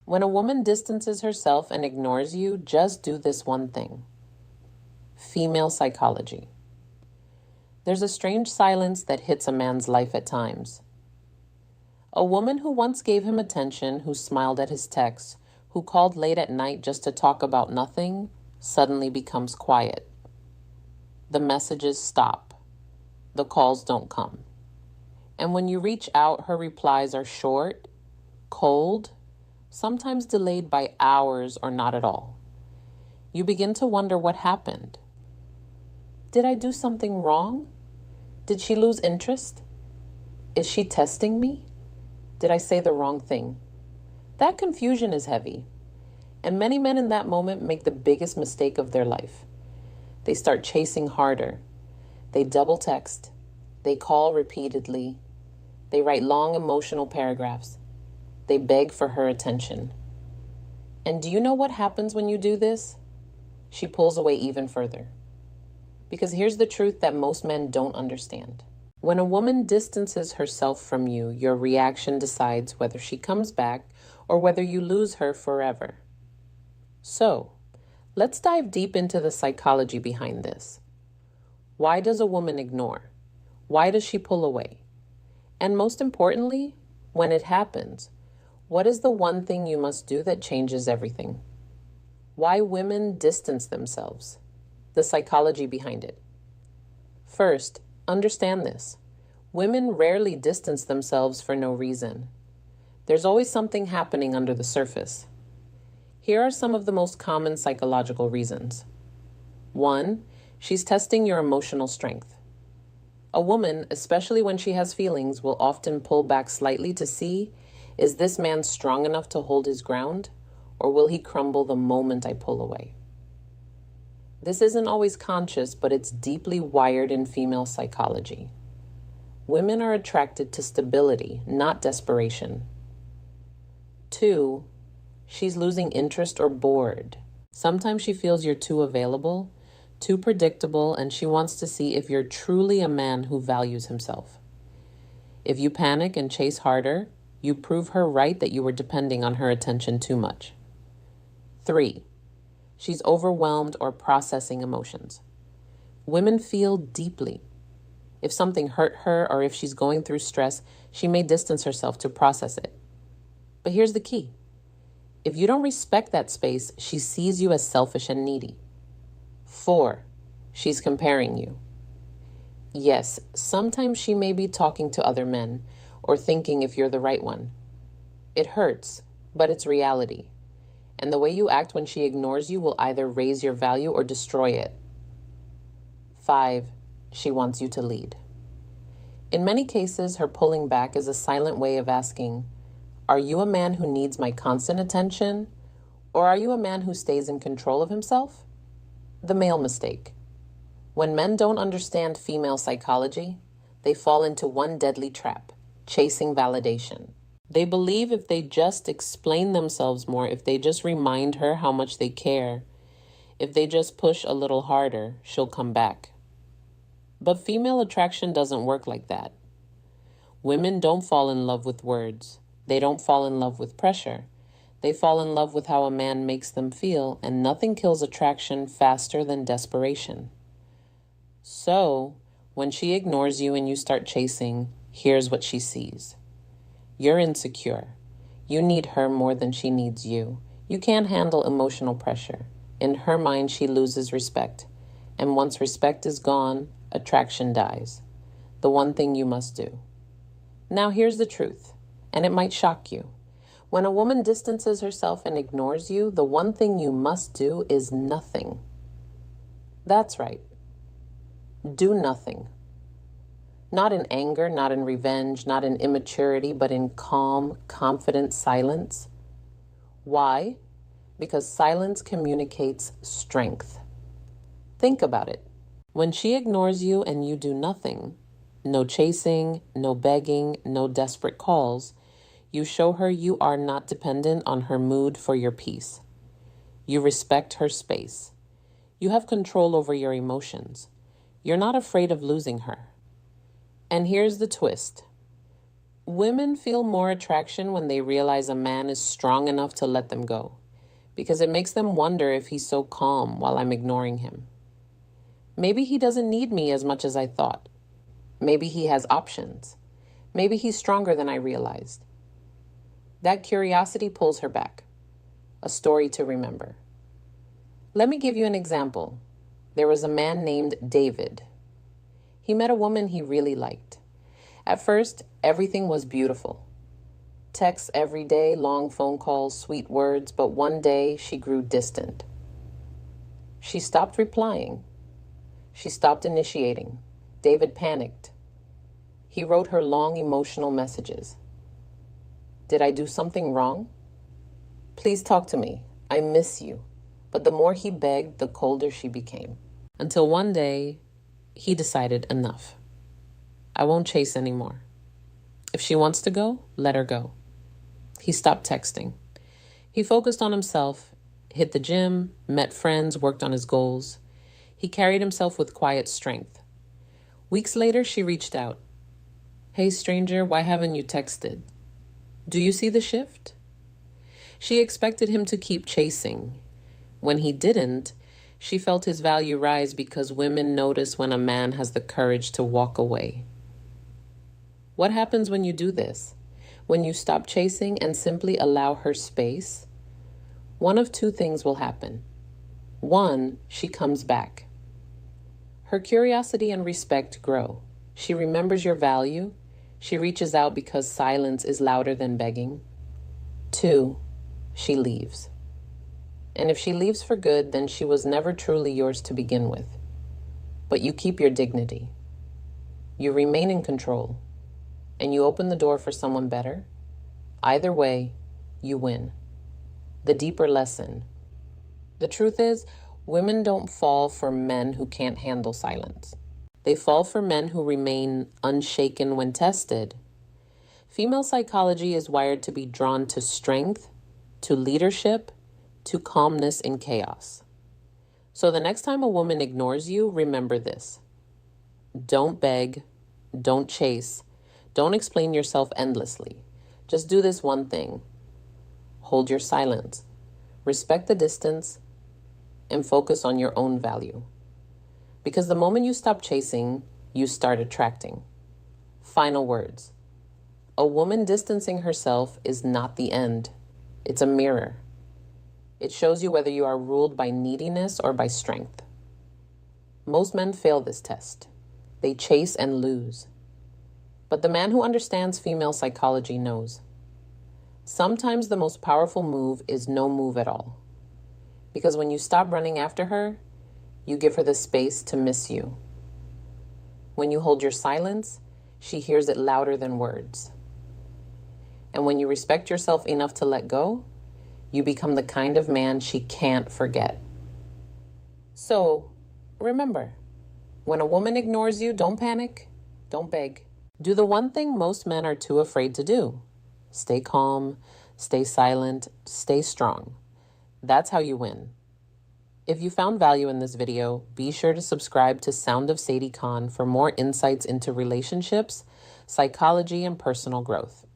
When a woman distances herself and ignores you, just do this one thing. Female psychology. There's a strange silence that hits a man's life at times. A woman who once gave him attention, who smiled at his texts, who called late at night just to talk about nothing, suddenly becomes quiet. The messages stop. The calls don't come. And when you reach out, her replies are short, cold, sometimes delayed by hours or not at all. You begin to wonder what happened. Did I do something wrong? Did she lose interest? Is she testing me? Did I say the wrong thing? That confusion is heavy. And many men in that moment make the biggest mistake of their life. They start chasing harder. They double text. They call repeatedly. They write long emotional paragraphs. They beg for her attention. And do you know what happens when you do this? She pulls away even further. Because here's the truth that most men don't understand. When a woman distances herself from you, your reaction decides whether she comes back or whether you lose her forever. So, let's dive deep into the psychology behind this. Why does a woman ignore? Why does she pull away? And most importantly, when it happens, what is the one thing you must do that changes everything? Why women distance themselves? The psychology behind it. First, understand this. Women rarely distance themselves for no reason. There's always something happening under the surface. Here are some of the most common psychological reasons. 1, she's testing your emotional strength. A woman, especially when she has feelings, will often pull back slightly to see, is this man strong enough to hold his ground, or will he crumble the moment I pull away? This isn't always conscious, but it's deeply wired in female psychology. Women are attracted to stability, not desperation. 2, she's losing interest or bored. Sometimes she feels you're too available, too predictable, and she wants to see if you're truly a man who values himself. If you panic and chase harder, you prove her right that you were depending on her attention too much. 3, she's overwhelmed or processing emotions. Women feel deeply. If something hurt her or if she's going through stress, she may distance herself to process it. But here's the key. If you don't respect that space, she sees you as selfish and needy. 4, she's comparing you. Yes, sometimes she may be talking to other men or thinking if you're the right one. It hurts, but it's reality. And the way you act when she ignores you will either raise your value or destroy it. 5, she wants you to lead. In many cases, her pulling back is a silent way of asking, are you a man who needs my constant attention, or are you a man who stays in control of himself? The male mistake. When men don't understand female psychology, they fall into one deadly trap, chasing validation. They believe if they just explain themselves more, if they just remind her how much they care, if they just push a little harder, she'll come back. But female attraction doesn't work like that. Women don't fall in love with words. They don't fall in love with pressure. They fall in love with how a man makes them feel, and nothing kills attraction faster than desperation. So, when she ignores you and you start chasing, here's what she sees. You're insecure. You need her more than she needs you. You can't handle emotional pressure. In her mind, she loses respect. And once respect is gone, attraction dies. The one thing you must do. Now here's the truth, and it might shock you. When a woman distances herself and ignores you, the one thing you must do is nothing. That's right. Do nothing. Not in anger, not in revenge, not in immaturity, but in calm, confident silence. Why? Because silence communicates strength. Think about it. When she ignores you and you do nothing, no chasing, no begging, no desperate calls, you show her you are not dependent on her mood for your peace. You respect her space. You have control over your emotions. You're not afraid of losing her. And here's the twist. Women feel more attraction when they realize a man is strong enough to let them go, because it makes them wonder if he's so calm while I'm ignoring him. Maybe he doesn't need me as much as I thought. Maybe he has options. Maybe he's stronger than I realized. That curiosity pulls her back. A story to remember. Let me give you an example. There was a man named David. He met a woman he really liked. At first, everything was beautiful. Texts every day, long phone calls, sweet words, but one day she grew distant. She stopped replying. She stopped initiating. David panicked. He wrote her long emotional messages. Did I do something wrong? Please talk to me. I miss you. But the more he begged, the colder she became. Until one day, he decided enough. I won't chase anymore. If she wants to go, let her go. He stopped texting. He focused on himself, hit the gym, met friends, worked on his goals. He carried himself with quiet strength. Weeks later, she reached out. Hey, stranger, why haven't you texted? Do you see the shift? She expected him to keep chasing. When he didn't, she felt his value rise because women notice when a man has the courage to walk away. What happens when you do this? When you stop chasing and simply allow her space? One of two things will happen. One, she comes back. Her curiosity and respect grow. She remembers your value. She reaches out because silence is louder than begging. Two, she leaves. And if she leaves for good, then she was never truly yours to begin with. But you keep your dignity. You remain in control. And you open the door for someone better. Either way, you win. The deeper lesson. The truth is, women don't fall for men who can't handle silence. They fall for men who remain unshaken when tested. Female psychology is wired to be drawn to strength, to leadership, to calmness in chaos. So the next time a woman ignores you, remember this. Don't beg, don't chase, don't explain yourself endlessly. Just do this one thing. Hold your silence, respect the distance, and focus on your own value. Because the moment you stop chasing, you start attracting. Final words. A woman distancing herself is not the end. It's a mirror. It shows you whether you are ruled by neediness or by strength. Most men fail this test. They chase and lose. But the man who understands female psychology knows. Sometimes the most powerful move is no move at all. Because when you stop running after her, you give her the space to miss you. When you hold your silence, she hears it louder than words. And when you respect yourself enough to let go, you become the kind of man she can't forget. So, remember, when a woman ignores you, don't panic, don't beg. Do the one thing most men are too afraid to do. Stay calm, stay silent, stay strong. That's how you win. If you found value in this video, be sure to subscribe to Sound of Sadie Khan for more insights into relationships, psychology, and personal growth.